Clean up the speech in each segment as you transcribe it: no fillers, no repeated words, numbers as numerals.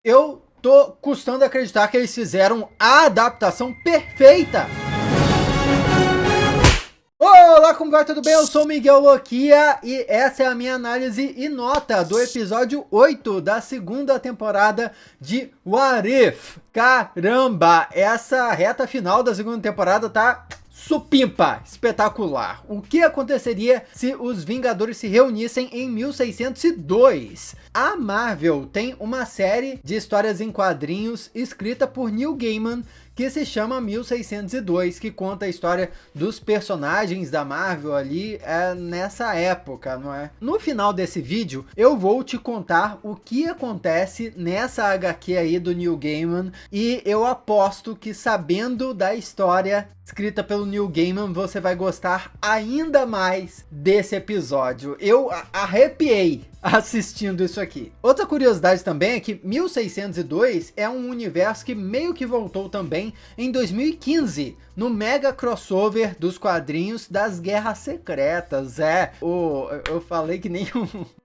Eu tô custando acreditar que eles fizeram a adaptação perfeita. Olá, como vai? Tudo bem? Eu sou o Miguel Loquia e essa é a minha análise e nota do episódio 8 da segunda temporada de What If. Caramba, essa reta final da segunda temporada tá supimpa, espetacular. O que aconteceria se os Vingadores se reunissem em 1602? A Marvel tem uma série de histórias em quadrinhos escrita por Neil Gaiman que se chama 1602, que conta a história dos personagens da Marvel ali nessa época, não é? No final desse vídeo, eu vou te contar o que acontece nessa HQ aí do Neil Gaiman, e eu aposto que sabendo da história escrita pelo Neil Gaiman, você vai gostar ainda mais desse episódio. Eu arrepiei assistindo isso aqui. Outra curiosidade também é que 1602 é um universo que meio que voltou também em 2015, no mega crossover dos quadrinhos das Guerras Secretas. Eu falei que nem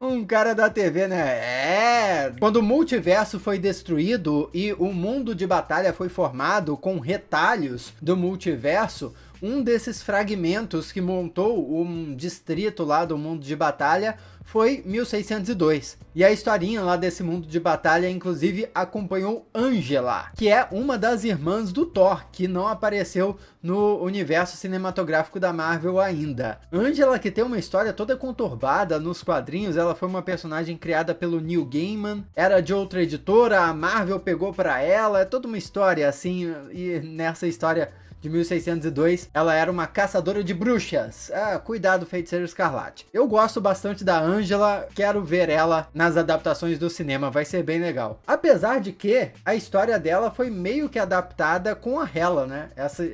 um cara da TV, né? Quando o multiverso foi destruído e o mundo de batalha foi formado com retalhos do multiverso, um desses fragmentos que montou um distrito lá do mundo de batalha foi 1602. E a historinha lá desse mundo de batalha, inclusive, acompanhou Angela, que é uma das irmãs do Thor, que não apareceu no universo cinematográfico da Marvel ainda. Angela, que tem uma história toda conturbada nos quadrinhos, ela foi uma personagem criada pelo Neil Gaiman, era de outra editora, a Marvel pegou pra ela, é toda uma história assim, e nessa história de 1602, ela era uma caçadora de bruxas. Cuidado, Feiticeiro Escarlate. Eu gosto bastante da Angela, quero ver ela nas adaptações do cinema, vai ser bem legal. Apesar de que a história dela foi meio que adaptada com a Hela, né?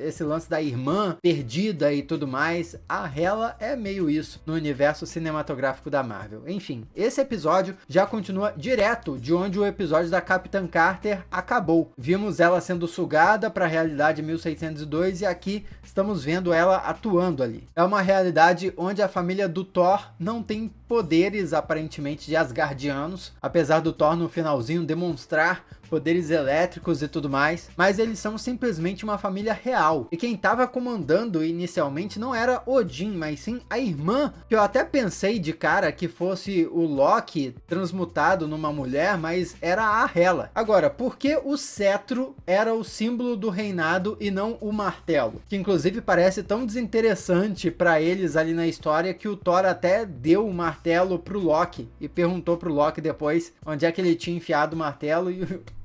Esse lance da irmã perdida e tudo mais, a Hela é meio isso no universo cinematográfico da Marvel. Enfim, esse episódio já continua direto de onde o episódio da Capitã Carter acabou. Vimos ela sendo sugada para a realidade 1602, e aqui estamos vendo ela atuando ali. É uma realidade onde a família do Thor não tem poderes aparentemente de Asgardianos, apesar do Thor no finalzinho demonstrar poderes elétricos e tudo mais, mas eles são simplesmente uma família real. E quem estava comandando inicialmente não era Odin, mas sim a irmã, que eu até pensei de cara que fosse o Loki transmutado numa mulher, mas era a Hela. Agora, por que o cetro era o símbolo do reinado e não o martelo? Que inclusive parece tão desinteressante para eles ali na história que o Thor até deu o martelo pro Loki e perguntou pro Loki depois onde é que ele tinha enfiado o martelo,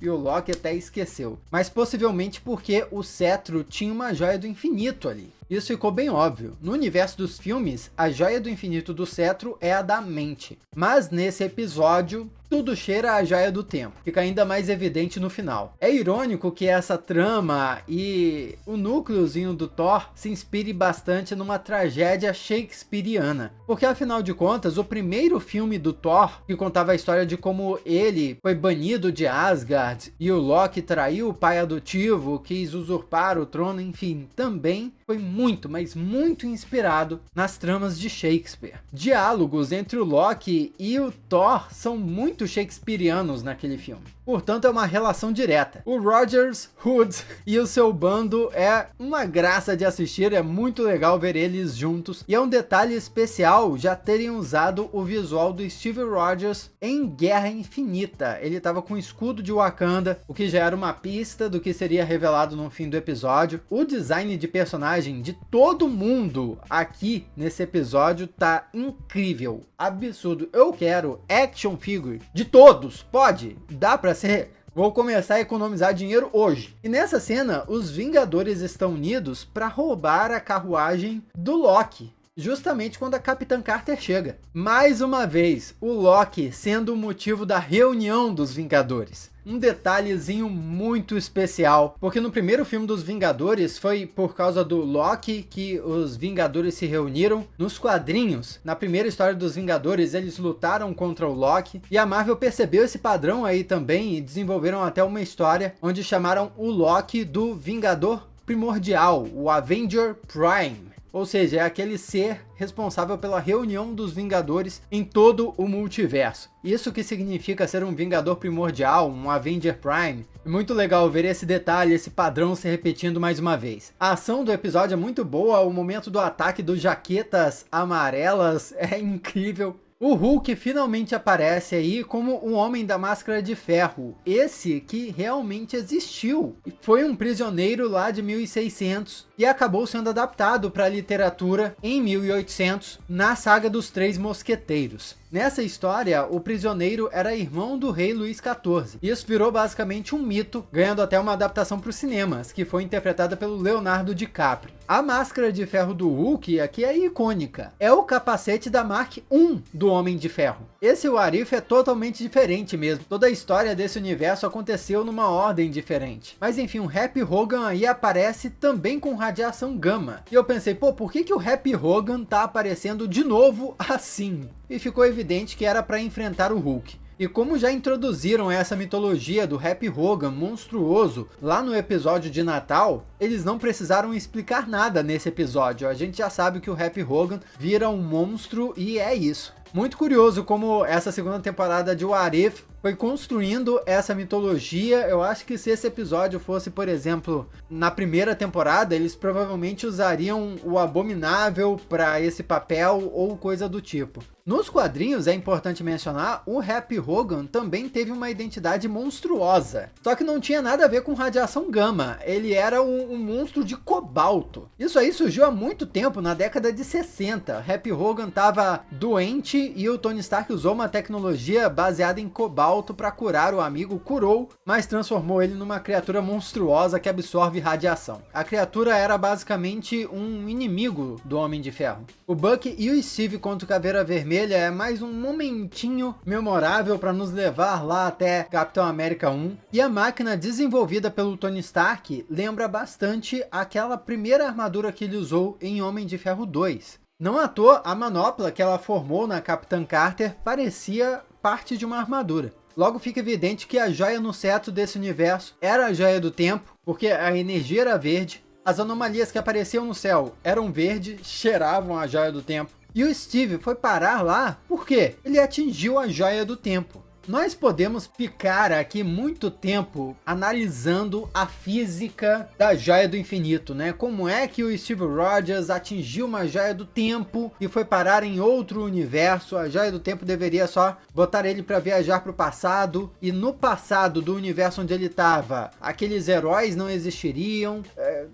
e o Loki até esqueceu. Mas possivelmente porque o cetro tinha uma joia do infinito ali. Isso ficou bem óbvio. No universo dos filmes, a joia do infinito do cetro é a da mente. Mas nesse episódio, tudo cheira a joia do tempo. Fica ainda mais evidente no final. É irônico que essa trama e o núcleozinho do Thor se inspire bastante numa tragédia shakespeariana. Porque afinal de contas, o primeiro filme do Thor, que contava a história de como ele foi banido de Asgard e o Loki traiu o pai adotivo, quis usurpar o trono, enfim, também foi muito, mas muito inspirado nas tramas de Shakespeare. Diálogos entre o Loki e o Thor são muito shakespearianos naquele filme. Portanto, é uma relação direta. O Rogers, Hood e o seu bando é uma graça de assistir, é muito legal ver eles juntos. E é um detalhe especial já terem usado o visual do Steve Rogers em Guerra Infinita. Ele estava com o escudo de Wakanda, o que já era uma pista do que seria revelado no fim do episódio. O design de personagem de todo mundo aqui nesse episódio tá incrível, absurdo. Eu quero action figure de todos, pode? Dá pra ser? Vou começar a economizar dinheiro hoje. E nessa cena, os Vingadores estão unidos para roubar a carruagem do Loki, justamente quando a Capitã Carter chega. Mais uma vez, o Loki sendo o motivo da reunião dos Vingadores. Um detalhezinho muito especial, porque no primeiro filme dos Vingadores foi por causa do Loki que os Vingadores se reuniram. Nos quadrinhos, na primeira história dos Vingadores, eles lutaram contra o Loki, e a Marvel percebeu esse padrão aí também e desenvolveram até uma história onde chamaram o Loki do Vingador Primordial, o Avenger Prime. ou seja, é aquele ser responsável pela reunião dos Vingadores em todo o multiverso. Isso que significa ser um Vingador primordial, um Avenger Prime. É muito legal ver esse detalhe, esse padrão se repetindo mais uma vez. A ação do episódio é muito boa, o momento do ataque dos jaquetas amarelas é incrível. O Hulk finalmente aparece aí como o Homem da Máscara de Ferro, esse que realmente existiu. E foi um prisioneiro lá de 1600 e acabou sendo adaptado para a literatura em 1800 na saga dos Três Mosqueteiros. Nessa história, o prisioneiro era irmão do rei Luís XIV. Isso virou basicamente um mito, ganhando até uma adaptação para os cinemas, que foi interpretada pelo Leonardo DiCaprio. A máscara de ferro do Hulk aqui é icônica. É o capacete da Mark I do Homem de Ferro. Esse What If é totalmente diferente mesmo. Toda a história desse universo aconteceu numa ordem diferente. Mas enfim, o Happy Hogan aí aparece também com radiação gama. E eu pensei, pô, por que o Happy Hogan tá aparecendo de novo assim? E ficou evidente que era para enfrentar o Hulk. E como já introduziram essa mitologia do Happy Hogan monstruoso lá no episódio de Natal, eles não precisaram explicar nada nesse episódio. A gente já sabe que o Happy Hogan vira um monstro e é isso. Muito curioso como essa segunda temporada de What If foi construindo essa mitologia. Eu acho que se esse episódio fosse, por exemplo, na primeira temporada, eles provavelmente usariam o Abominável para esse papel ou coisa do tipo. Nos quadrinhos, é importante mencionar, o Happy Hogan também teve uma identidade monstruosa. Só que não tinha nada a ver com radiação gama, ele era um monstro de cobalto. Isso aí surgiu há muito tempo, na década de 60. Happy Hogan estava doente e o Tony Stark usou uma tecnologia baseada em cobalto para curar o amigo, curou, mas transformou ele numa criatura monstruosa que absorve radiação. A criatura era basicamente um inimigo do Homem de Ferro. O Bucky e o Steve contra o Caveira Vermelha é mais um momentinho memorável para nos levar lá até Capitão América 1. E a máquina desenvolvida pelo Tony Stark lembra bastante aquela primeira armadura que ele usou em Homem de Ferro 2. Não à toa, a manopla que ela formou na Capitã Carter parecia parte de uma armadura. Logo fica evidente que a joia no cetro desse universo era a joia do tempo, porque a energia era verde, as anomalias que apareciam no céu eram verde, cheiravam a joia do tempo. E o Steve foi parar lá porque ele atingiu a joia do tempo. Nós podemos ficar aqui muito tempo analisando a física da joia do infinito, né? Como é que o Steve Rogers atingiu uma joia do tempo e foi parar em outro universo? A joia do tempo deveria só botar ele para viajar para o passado, e no passado do universo onde ele estava, aqueles heróis não existiriam,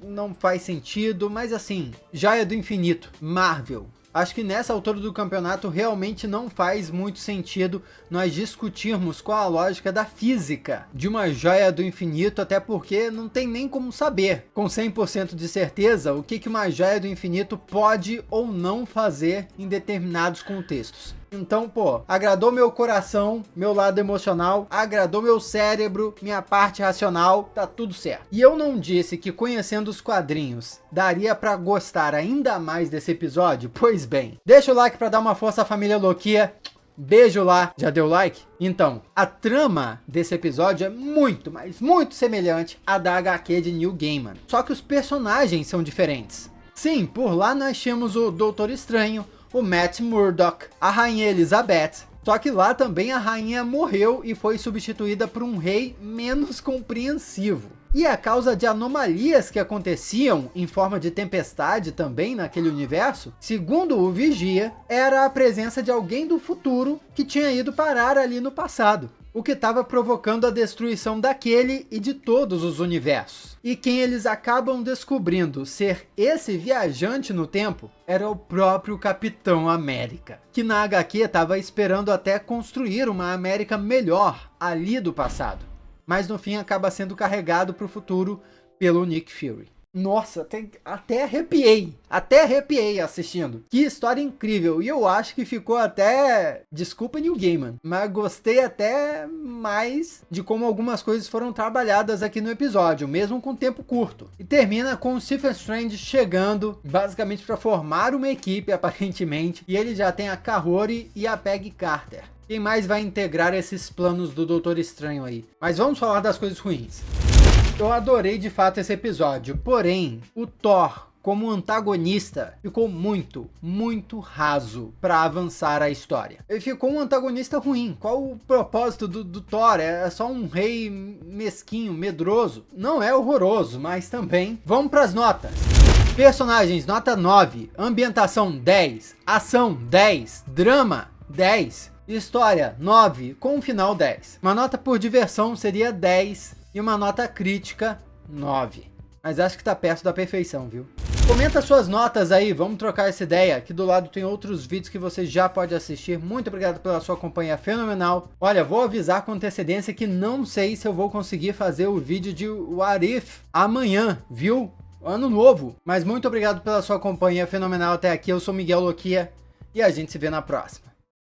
não faz sentido, mas assim, joia do infinito, Marvel. Acho que nessa altura do campeonato realmente não faz muito sentido nós discutirmos qual a lógica da física de uma joia do infinito, até porque não tem nem como saber com 100% de certeza o que uma joia do infinito pode ou não fazer em determinados contextos. Então, pô, agradou meu coração, meu lado emocional, agradou meu cérebro, minha parte racional, tá tudo certo. E eu não disse que conhecendo os quadrinhos daria pra gostar ainda mais desse episódio? Pois bem, deixa o like pra dar uma força à família Loquia. Beijo lá, já deu like? Então, a trama desse episódio é muito, mas muito semelhante à da HQ de Neil Gaiman. Só que os personagens são diferentes. Sim, por lá nós tínhamos o Doutor Estranho, o Matt Murdock, a Rainha Elizabeth. Só que lá também a rainha morreu e foi substituída por um rei menos compreensivo. E a causa de anomalias que aconteciam em forma de tempestade também naquele universo, segundo o Vigia, era a presença de alguém do futuro que tinha ido parar ali no passado, o que estava provocando a destruição daquele e de todos os universos. E quem eles acabam descobrindo ser esse viajante no tempo era o próprio Capitão América, que na HQ estava esperando até construir uma América melhor ali do passado, mas no fim acaba sendo carregado para o futuro pelo Nick Fury. Nossa, até arrepiei assistindo. Que história incrível. E eu acho que ficou até... Desculpa, Neil Gaiman, mas gostei até mais de como algumas coisas foram trabalhadas aqui no episódio, mesmo com tempo curto. E termina com o Stephen Strange chegando, basicamente para formar uma equipe, aparentemente. E ele já tem a Kahori e a Peggy Carter. Quem mais vai integrar esses planos do Doutor Estranho aí? Mas vamos falar das coisas ruins. Eu adorei de fato esse episódio, porém, o Thor como antagonista ficou muito, muito raso para avançar a história. Ele ficou um antagonista ruim. Qual o propósito do Thor? É só um rei mesquinho, medroso? Não é horroroso, mas também. Vamos para as notas. Personagens, nota 9. Ambientação, 10. Ação, 10. Drama, 10. História, 9. Com um final, 10. Uma nota por diversão seria 10. E uma nota crítica, 9. Mas acho que tá perto da perfeição, viu? Comenta suas notas aí, vamos trocar essa ideia. Aqui do lado tem outros vídeos que você já pode assistir. Muito obrigado pela sua companhia fenomenal. Olha, vou avisar com antecedência que não sei se eu vou conseguir fazer o vídeo de What If amanhã, viu? Ano novo. Mas muito obrigado pela sua companhia fenomenal até aqui. Eu sou Miguel Loquia e a gente se vê na próxima.